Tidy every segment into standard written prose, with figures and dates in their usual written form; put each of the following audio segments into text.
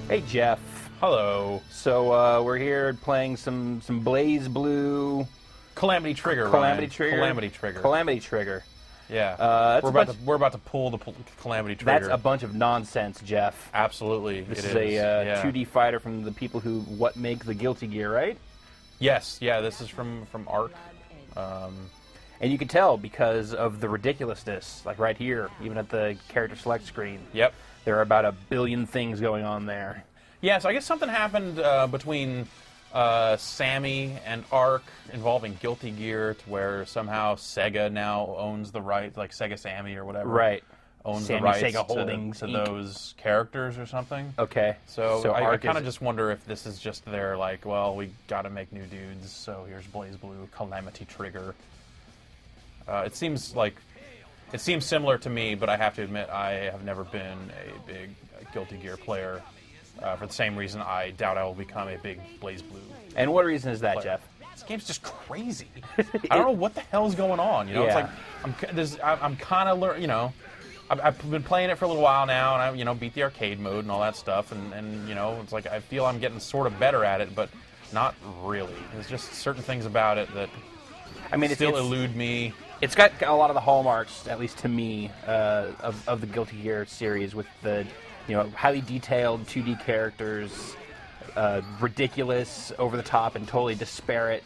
Hey, Jeff. Hello. So we're here playing some BlazBlue. Calamity Trigger. Calamity Trigger. Calamity Trigger. Calamity Trigger. Yeah. We're about to pull the Calamity Trigger. That's a bunch of nonsense, Jeff. Absolutely. This is a 2D fighter from the people who make the Guilty Gear, right? Yes. Yeah. This is from Arc. And you can tell because of the ridiculousness, like right here, even at the character select screen. Yep. There are about 1 billion things going on there. Yeah, so I guess something happened between Sammy and Arc involving Guilty Gear to where somehow Sega now owns the right, like Sega Sammy or whatever. Right. Owns Sammy the rights Sega Holdings to Inc. those characters or something. Okay. So I kind of just wonder if this is just their, like, well, we got to make new dudes, so here's BlazBlue, Calamity Trigger. It seems similar to me, but I have to admit I have never been a big Guilty Gear player. For the same reason, I doubt I will become a big BlazBlue. And what reason is that, player. Jeff? This game's just crazy. I don't know what the hell's going on. You know, Yeah. it's like I'm kind of you know, I've been playing it for a little while now, and I beat the arcade mode and all that stuff, and you know, it's like I feel I'm getting sort of better at it, but not really. There's just certain things about it that still elude me. It's got a lot of the hallmarks, at least to me, of the Guilty Gear series, with the highly detailed 2D characters, ridiculous, over the top, and totally disparate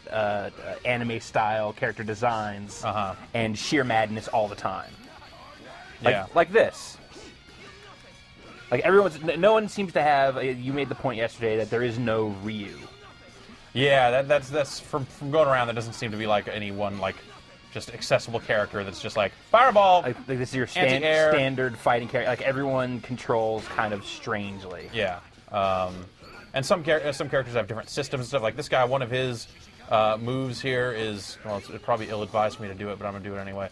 anime-style character designs, and sheer madness all the time. Like this. Like no one seems to have. You made the point yesterday that there is no Ryu. Yeah, that's from going around. That doesn't seem to be like any one just accessible character that's just like fireball. Like this is your anti-air. Standard fighting character. Like everyone controls kind of strangely. Yeah, and some characters have different systems and stuff. Like this guy, one of his moves here is it's probably ill-advised for me to do it, but I'm gonna do it anyway.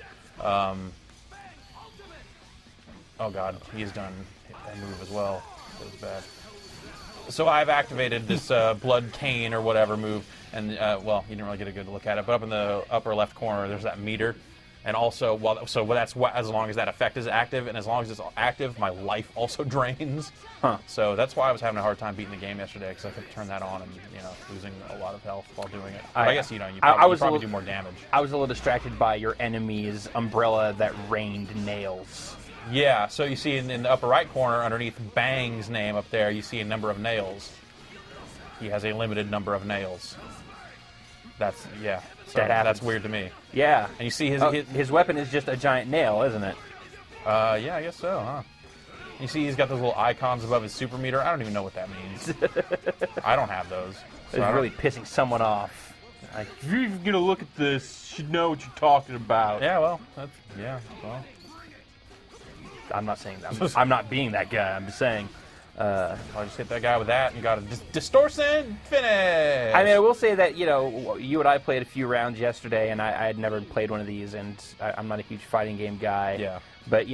Oh god, he's done a move as well. That was bad. So I've activated this blood cane or whatever move, and well, you didn't really get a good look at it, but up in the upper left corner there's that meter, and also that's as long as that effect is active, and as long as it's active, my life also drains. So that's why I was having a hard time beating the game yesterday, because I could turn that on and losing a lot of health while doing it. But I guess you probably do more damage. I was a little distracted by your enemy's umbrella that rained nails. Yeah, so you see in the upper right corner, underneath Bang's name up there, you see a number of nails. He has a limited number of nails. That's weird to me. Yeah. And you see his weapon is just a giant nail, isn't it? Yeah, I guess so, huh? You see he's got those little icons above his super meter. I don't even know what that means. I don't have those. So it's really pissing someone off. Like, if you're going to look at this, you should know what you're talking about. Yeah, well. I'm not saying that. I'm not being that guy. I'm just saying. I just hit that guy with that and got a distortion finish. I mean, I will say that you and I played a few rounds yesterday, and I had never played one of these, and I'm not a huge fighting game guy. Yeah. But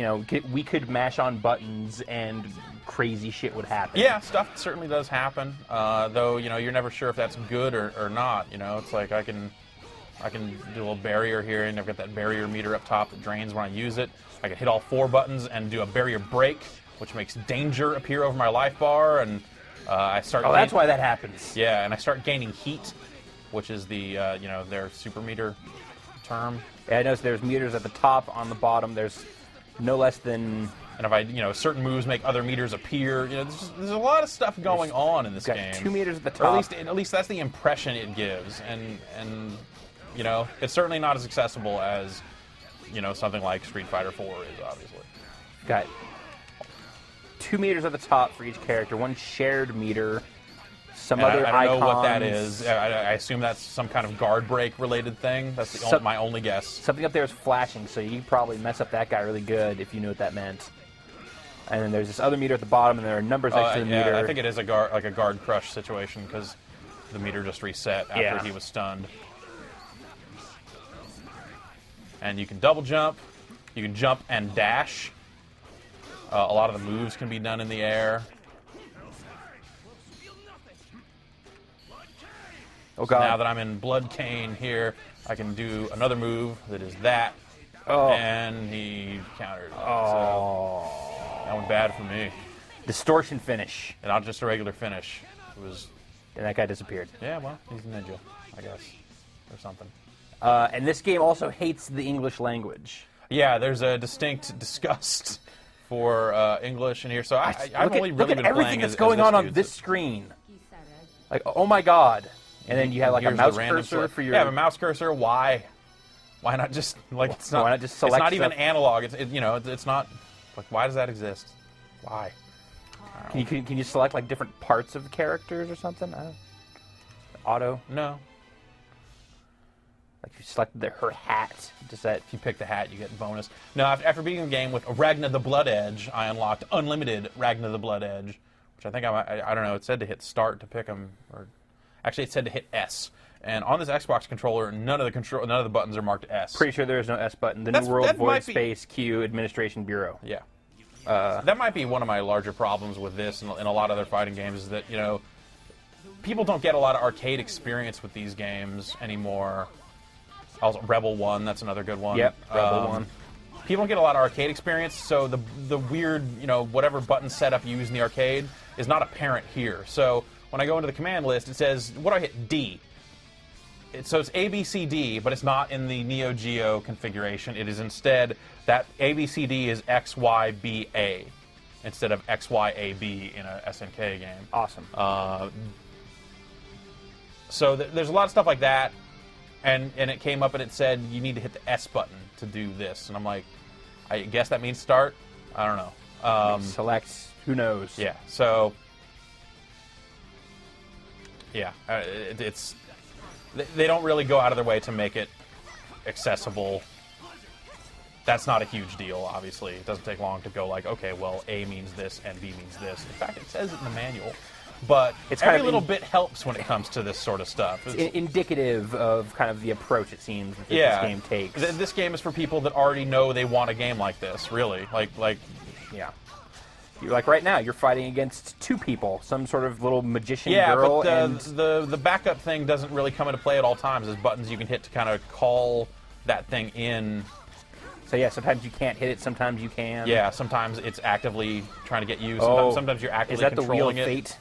we could mash on buttons and crazy shit would happen. Yeah, stuff certainly does happen. Though you're never sure if that's good or not. It's like I can do a little barrier here, and I've got that barrier meter up top that drains when I use it. I can hit all 4 buttons and do a barrier break, which makes danger appear over my life bar, and I start. Oh, that's why that happens. Yeah, and I start gaining heat, which is the their super meter term. Yeah, I noticed there's meters at the top, on the bottom. There's no less than. And if I certain moves make other meters appear, there's a lot of stuff going on in this game. 2 meters at the top. Or at least that's the impression it gives, and it's certainly not as accessible as something like Street Fighter 4 is, obviously. Got 2 meters at the top for each character, 1 shared meter, some other icons. I don't know what that is. I assume that's some kind of guard break related thing. That's my only guess. Something up there is flashing, so you probably mess up that guy really good if you knew what that meant. And then there's this other meter at the bottom, and there are numbers next to the meter. I think it is a guard crush situation, because the meter just reset after he was stunned. And you can double jump, you can jump and dash. A lot of the moves can be done in the air. Oh god! So now that I'm in Blood Cane here, I can do another move that is that. Oh. And he countered. Oh. So that went bad for me. Distortion finish. and not just a regular finish. It was, And that guy disappeared. yeah, well, he's a ninja, I guess, or something. And this game also hates the English language. Yeah, there's a distinct disgust for English in here. So I've only Look really at been everything playing that's as going on dude. this screen. Like, oh my god. And then you have like a Here's the mouse random cursor for your... Yeah, a mouse cursor. Why? Why not just like it's not? Why not just It's select not even stuff? analog. It's not like why does that exist? Why? Can you select like different parts of the characters or something? I don't... Auto? No. Like if you select her hat, does that... If you pick the hat, you get bonus. No, after beating the game with Ragna the Blood Edge, I unlocked unlimited Ragna the Blood Edge, which I think I don't know. It said to hit start to pick them, or actually it said to hit S. And on this Xbox controller, none of the buttons are marked S. Pretty sure there is no S button. The That New World Void might be- Space Q Administration Bureau. Yeah. That might be one of my larger problems with this and a lot of other fighting games is that, people don't get a lot of arcade experience with these games anymore. Also, Rebel 1, that's another good one. Yep, Rebel 1. People don't get a lot of arcade experience, so the weird, whatever button setup you use in the arcade is not apparent here. So when I go into the command list, it says, what do I hit? D. So it's A, B, C, D, but it's not in the Neo Geo configuration. It is instead that A, B, C, D is X, Y, B, A instead of X, Y, A, B in a SNK game. Awesome. So there's a lot of stuff like that, and it came up and it said you need to hit the S button to do this, and I'm like, I guess that means start. I don't know. Select. Who knows? Yeah. So yeah, it's they don't really go out of their way to make it accessible. That's not a huge deal, obviously. It doesn't take long to go like, okay, well, A means this and B means this. In fact, it says it in the manual. But It's every kind of little bit helps when it comes to this sort of stuff. Indicative of kind of the approach it seems that Yeah. this game takes. This game is for people that already know they want a game like this, really. Like Yeah. You're like right now, you're fighting against two people, some sort of little magician yeah, girl but and the backup thing doesn't really come into play at all times. There's buttons you can hit to kind of call that thing in. so yeah, sometimes you can't hit it, sometimes you can. Yeah, sometimes it's actively trying to get you. Oh, Sometimes you're actively is that the wheel of controlling it. fate?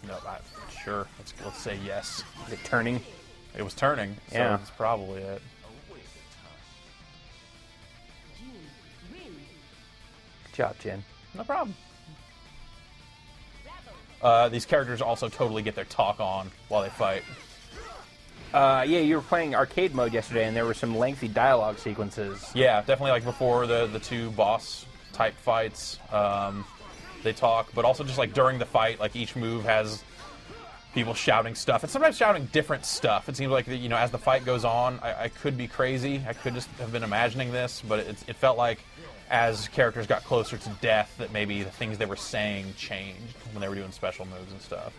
No, sure. Let's say yes. Is it turning? It was turning, so Yeah. that's probably it. Good job, Jen. No problem. These characters also totally get their talk on while they fight. Yeah, you were playing arcade mode yesterday, and there were some lengthy dialogue sequences. Yeah, definitely like before the two boss type fights. They talk, but also just like during the fight, like each move has people shouting stuff, and sometimes shouting different stuff. It seems like as the fight goes on, I could be crazy. I could just have been imagining this, but it felt like as characters got closer to death, that maybe the things they were saying changed when they were doing special moves and stuff.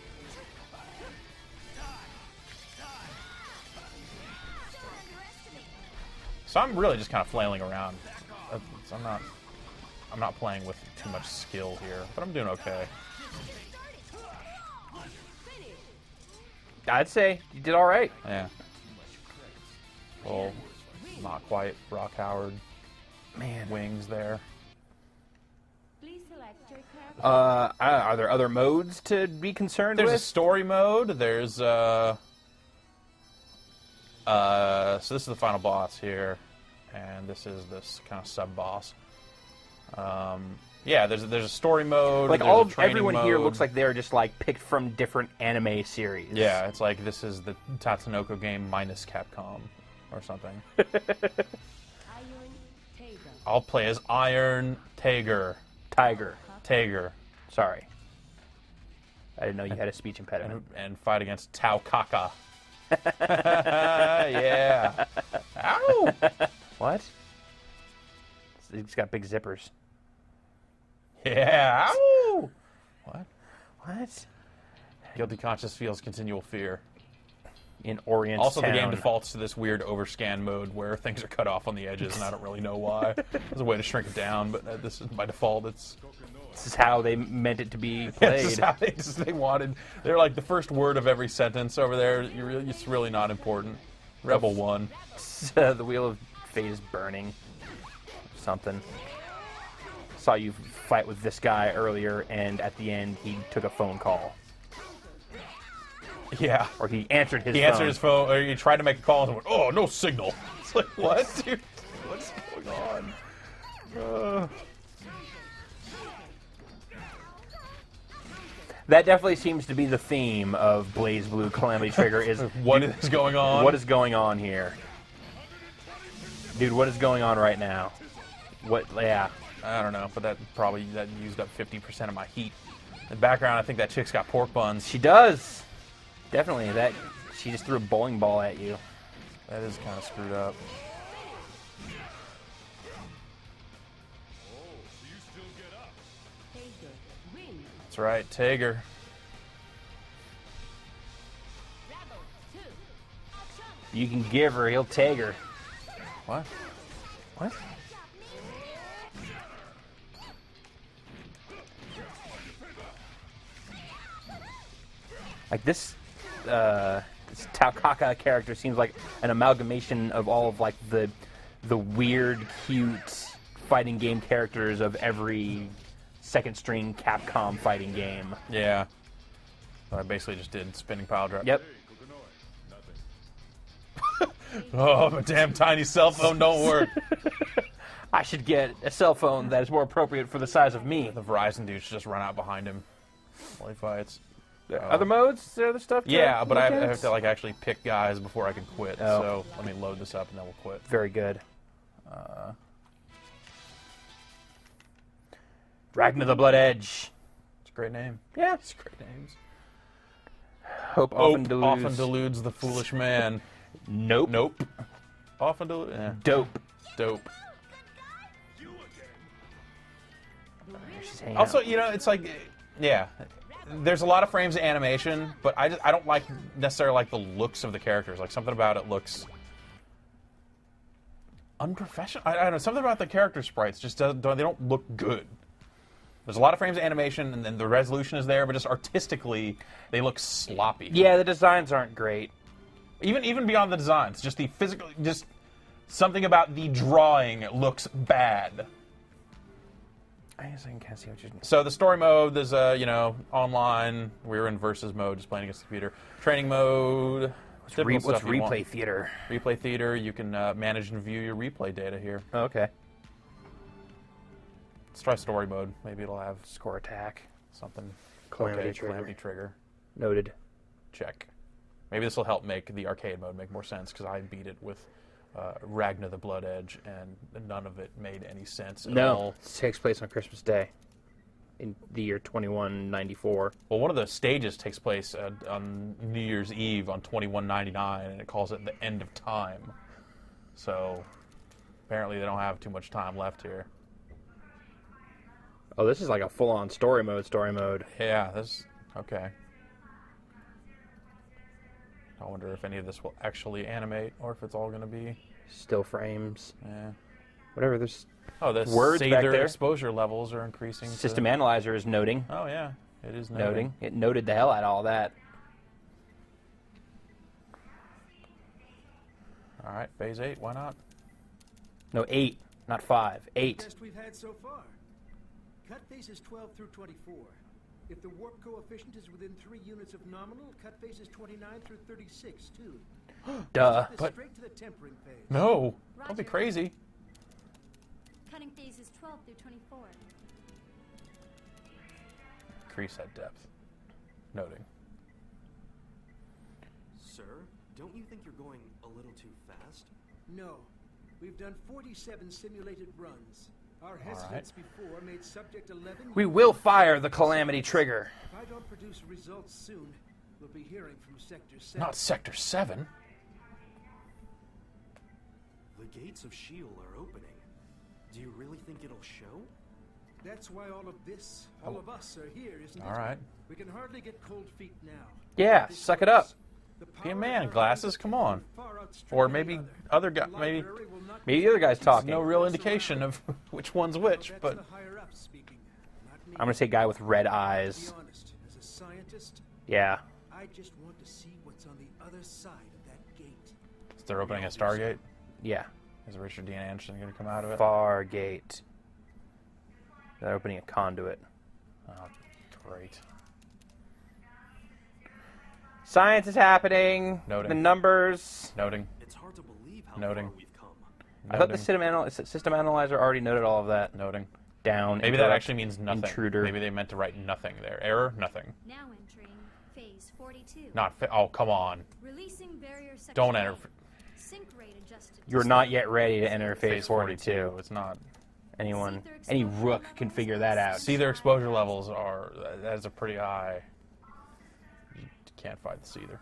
So I'm really just kind of flailing around. I'm not playing with too much skill here, but I'm doing okay. I'd say you did all right. Yeah. Well, not quite Rock Howard Man. wings there. Are there other modes to be concerned There's a with? story mode. There's so this is the final boss here, and this is this kind of sub boss. Yeah, there's a story mode. Like there's a training everyone here mode. looks like they're just like picked from different anime series. Yeah, it's like this is the Tatsunoko game minus Capcom or something. I'll play as Iron Tiger. Tiger. Sorry. I didn't know you had a speech impediment. And fight against Tao Kaka. Yeah. Ow! What? He's got big zippers. Yeah. Ow! What? What? Guilty conscience feels continual fear. In Orient Also, the game Town. defaults to this weird overscan mode where things are cut off on the edges, and I don't really know why. There's a way to shrink it down, but this is by default. This is how they meant it to be played. This is how they wanted. They're like the first word of every sentence over there. It's really not important. Rebel 1. The wheel of fate is burning. Something. saw you fight with this guy earlier, and at the end he took a phone call. Yeah. Or he answered his phone. He answered his phone, or he tried to make a call and went, "Oh, no signal." It's like, what, dude? What's going on? That definitely seems to be the theme of BlazBlue Calamity Trigger is What is going on? What is going on here? Dude, what is going on right now? What, yeah. I don't know, but that used up 50% of my heat. In the background, I think that chick's got pork buns. She does. Definitely. That she just threw a bowling ball at you. That is kind of screwed up. That's right, Tager. You can give her, he'll take her. What? What? Like this Taukaka character seems like an amalgamation of all of like the weird, cute fighting game characters of every second string Capcom fighting game. Yeah. So I basically just did spinning pile drive. Yep. Oh, my damn tiny cell phone don't work. I should get a cell phone that is more appropriate for the size of me. The Verizon dude should just run out behind him while he fights. Other modes? Is there other stuff? Yeah, but I look at? have to like actually pick guys before I can quit. Oh. So let me load this up and then we'll quit. Very good. Ragnar the Blood Edge. It's a great name. Yeah. It's great names. Hope often deludes. Often deludes the foolish man. Nope. Nope. Often deludes. Yeah. Dope. Dope. She's hanging Also, out. you know, it's like, yeah, there's a lot of frames of animation, but I don't like necessarily like the looks of the characters. Like something about it looks unprofessional. I don't know. Something about the character sprites just they don't look good. There's a lot of frames of animation, and then the resolution is there, but just artistically, they look sloppy. Yeah, the designs aren't great. Even beyond the designs, just the physical, just something about the drawing looks bad. I guess I can kind of see what you're doing. So the story mode, there's you know, online. We're in versus mode, just playing against the computer. Training mode. What's typical stuff you want. replay theater? Replay theater. You can manage and view your replay data here. Oh, okay. Let's try story mode. Maybe it'll have Score attack. something. Calamity Okay, trigger. Calamity trigger. Noted. Check. Maybe this will help make the arcade mode make more sense because I beat it with Ragnar the Blood Edge, and none of it made any sense at all. No, it takes place on Christmas Day in the year 2194. Well, one of the stages takes place on New Year's Eve on 2199, and it calls it the end of time. So apparently they don't have too much time left here. Oh, this is like a full-on story mode. Yeah, this okay. I wonder if any of this will actually animate, or if it's all going to be Still frames. yeah. Whatever, there's Oh, the words back Sather there. exposure levels are increasing. System Analyzer is noting. Oh yeah, it is Noting. It noted the hell out of all that. All right, phase 8. Why not? No, 8, not 5. 8. Best we've had so far. Cut phases 12 through 24. If the warp coefficient is within 3 units of nominal, cut phases 29 through 36 too. Duh. This But- straight to the tempering phase. No, don't be Roger. crazy. Cutting phases 12 through 24. Increase that depth. Noting. Sir, don't you think you're going a little too fast? No. We've done 47 simulated runs. Our hesitance before made subject 11. We will fire the Calamity trigger. If I don't produce results soon, we'll be hearing from Sector 7. Not Sector 7. The gates of S.H.I.E.L.D. are opening. Do you really think it'll show? That's why all of this, all of us are here, isn't it? All right. We can hardly get cold feet now. Yeah, This suck it up. shows the Be a power man, of our Glasses, come on. Or maybe other guy, The maybe library will not Maybe the other guy's talking. no real indication of which one's which, That's but the higher ups speaking, not me. I'm going to say guy with red To eyes. be honest, as a scientist, Yeah. I just want to see what's on the other side of that gate. they're opening a Stargate. Yeah. Is Richard Dean Anderson going to come out of it? Fargate. They're opening a conduit. Oh, great. Science is happening. Noting. The numbers. Noting. It's hard to believe how Noting. far we've come. I thought the Noting. system analyzer already noted all of that. Noting. Down. Maybe that interrupt, actually means nothing. Intruder. Maybe they meant to write nothing there. Error, nothing. Now entering phase 42. Not oh, come on. Releasing barrier section. Don't enter. A. Sync rate adjusted. You're not yet ready to enter phase 42. It's not. Any rook can figure that out. See, their exposure levels are. That is a pretty high. You can't fight the Seether.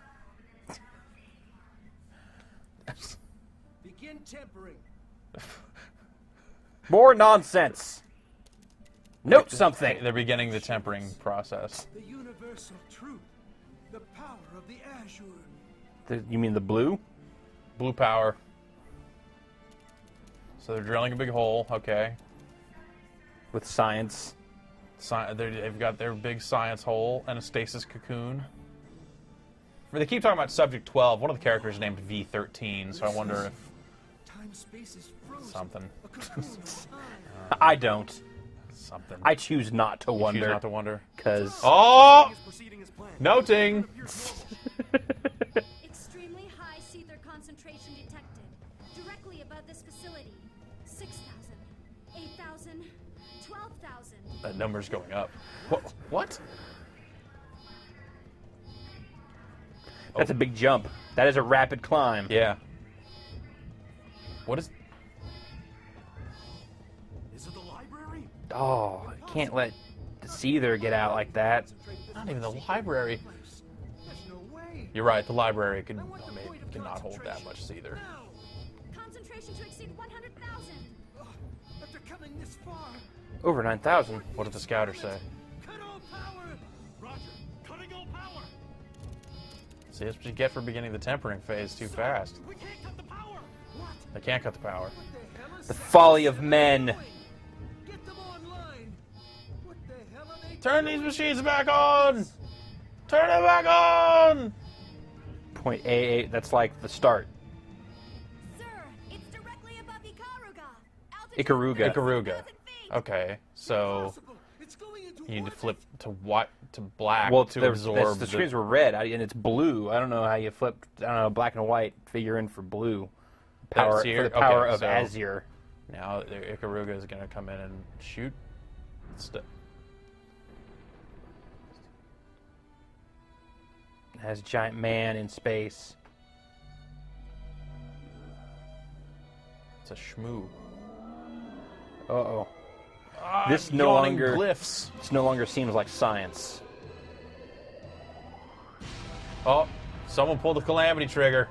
Begin tempering. More nonsense. Note something. They're beginning the tempering process. The universal truth. The power of the Azure. You mean the blue? Blue power. So they're drilling a big hole. Okay. With science. They've got their big science hole and a stasis cocoon. They keep talking about Subject 12. One of the characters is named V13, so I wonder if Time space is frozen. something. A cocoon of time. I don't. Something. I choose not to You wonder. choose not to wonder. Because. Oh! Is proceeding as planned. Noting. Extremely high Seether concentration detected. Directly above this facility. 6,000, 8,000, 12,000. That number's going up. What? That's a big jump. That is a rapid climb. Yeah. What is? Is it the library? Oh, I can't let the Seether get out like that. Not even the library. There's no way. You're right. The library I want the point of cannot hold that much concentration. Seether. Now. Concentration to exceed 100,000. After coming this far, Over 9,000. What did the scouter say? cut all power. Roger. Cutting all power. See, that's what you get for beginning the tempering phase too fast. We can't cut the power. What? They can't cut the power. What the hell is The that? folly of men. Get them online. What the hell are they Turn these doing? machines back on! Turn it back on! Point A8. That's like the start. Sir, it's directly above Ikaruga. Ikaruga. Ikaruga. 1,000 feet. Okay, so Impossible. It's going into you need to orbit. flip to what to black Well, to absorb the screens were red, and it's blue. I don't know how you flip. I don't know, black and white. Figure in for blue. Power That's for here? the power Okay, of so- Azure. Now the Ikaruga is going to come in and shoot. It has a giant man in space. It's a shmoo. Uh-oh. Ah, This no yawning longer- glyphs. This no longer seems like science. Oh, someone pulled the Calamity trigger.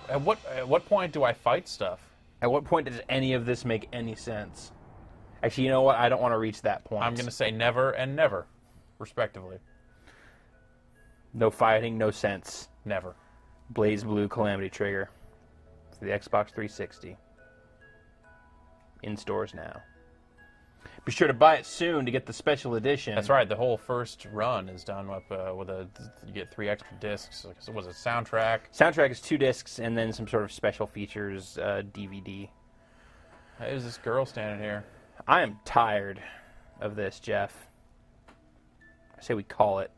At what point do I fight stuff? At what point does any of this make any sense? Actually, you know what? I don't want to reach that point. I'm going to say never and never, respectively. No fighting, no sense. Never. BlazBlue Calamity Trigger for the Xbox 360. In stores now. Be sure to buy it soon to get the special edition. That's right. The whole first run is done with you get 3 extra discs. So was it soundtrack? Soundtrack is 2 discs and then some sort of special features DVD. Hey, there's this girl standing here. I am tired of this, Jeff. I say we call it.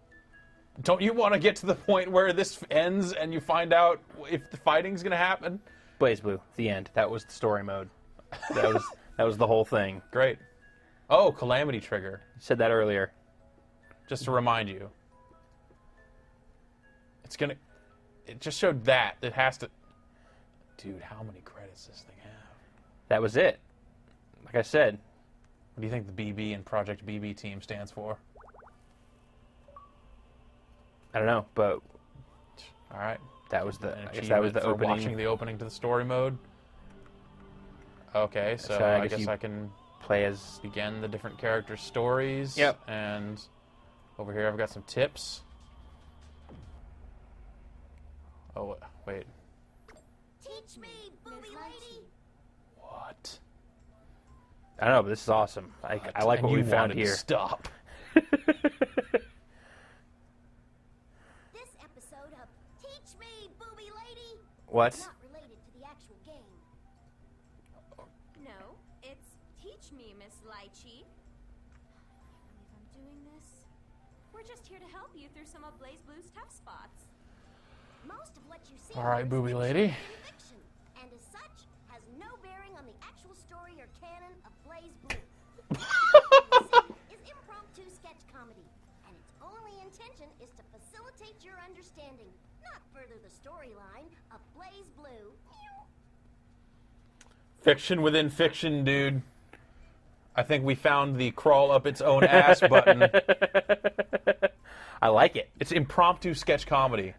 Don't you want to get to the point where this ends and you find out if the fighting's going to happen? BlazBlue, the end. That was the story mode. That was the whole thing. Great. Oh, Calamity trigger. Said that earlier. Just to remind you. It just showed that. It has to... Dude, how many credits does this thing have? That was it. Like I said, What do you think the BB and Project BB team stands for? I don't know, but All right. that was the. An I guess that was achievement the for opening. watching the opening to the story mode. Okay, so So I I guess guess you- I can Play as. begin the different characters' stories. Yep. And over here I've got some tips. Oh, wait. Teach me, booby lady. What? I don't know, but this is awesome. I like And what we you found wanted to here. Stop. This episode of Teach Me, Booby Lady What? not related to the actual game. touch me, Miss Lychee. I can't believe I'm doing this. We're just here to help you through some of BlazBlue's tough spots. Most of what you see All right, here is booby fiction lady. within fiction, and as such, has no bearing on the actual story or canon of BlazBlue. Is impromptu sketch comedy, and its only intention is to facilitate your understanding, not further the storyline of BlazBlue. Fiction within fiction, dude. I think we found the crawl up its own ass button. I like it. It's impromptu sketch comedy.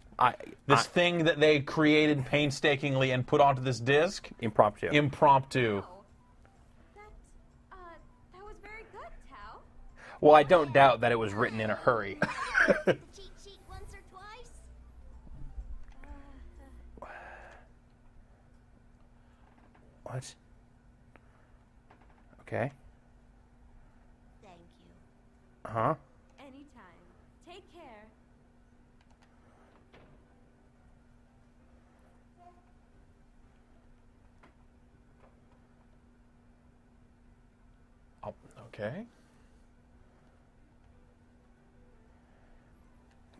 This thing that they created painstakingly and put onto this disc. Impromptu. Impromptu. Oh. That was very good, Tao. Well, I don't doubt that it was written in a hurry. The cheat sheet once or twice. What? Okay. Thank you. Uh-huh. Anytime. Take care. Oh, okay.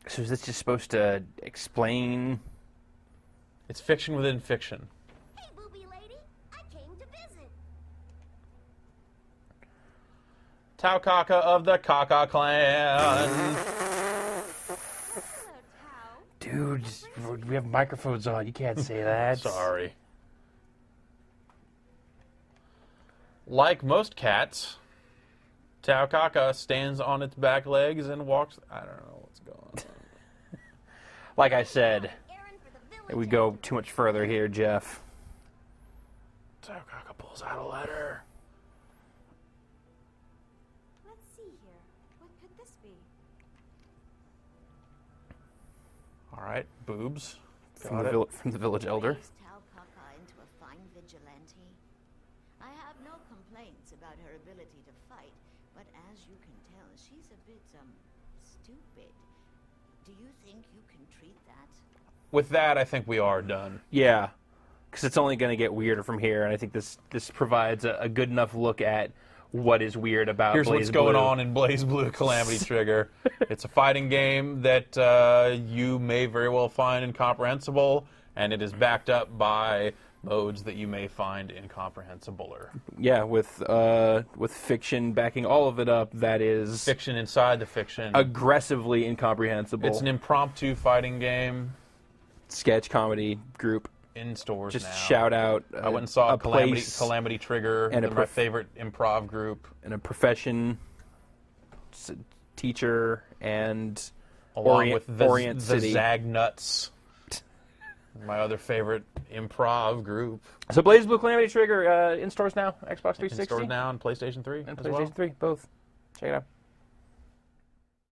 So is this just supposed to explain? It's fiction within fiction. Hey, booby lady, I came to visit. Tau Kaka of the Kaka clan. Hello, Tao. Dude, we have microphones on. You can't say that. Sorry. Like most cats, Tau Kaka stands on its back legs and walks. I don't know what's going on. Like I said, Errand for the village. we go too much further here, Jeff. Tau Kaka pulls out a letter. Let's see here. What could this be? All right, boobs. From Got the, it. from the village elder. Raised Tau Kaka into a fine vigilante. I have no complaints about her ability to fight, but as you can tell, she's a bit, stupid. Do you think you can treat that? With that, I think we are done. Yeah, because it's only going to get weirder from here, and I think this provides a good enough look at what is weird about Here's what's going BlazBlue. on in BlazBlue Calamity Trigger. It's a fighting game that you may very well find incomprehensible, and it is backed up by modes that you may find incomprehensibler. Yeah, with fiction backing all of it up, that is Fiction inside the fiction. aggressively incomprehensible. It's an impromptu fighting game sketch comedy group. in stores Just now. shout out. I went and saw a Calamity, place Calamity Trigger, and a my favorite improv group, and a profession, teacher, and along with the Orient City. Zagnuts, my other favorite improv group. So BlazBlue Calamity Trigger in stores now, Xbox 360 In stores now and PlayStation 3 and as PlayStation well. 3, both. Check it out.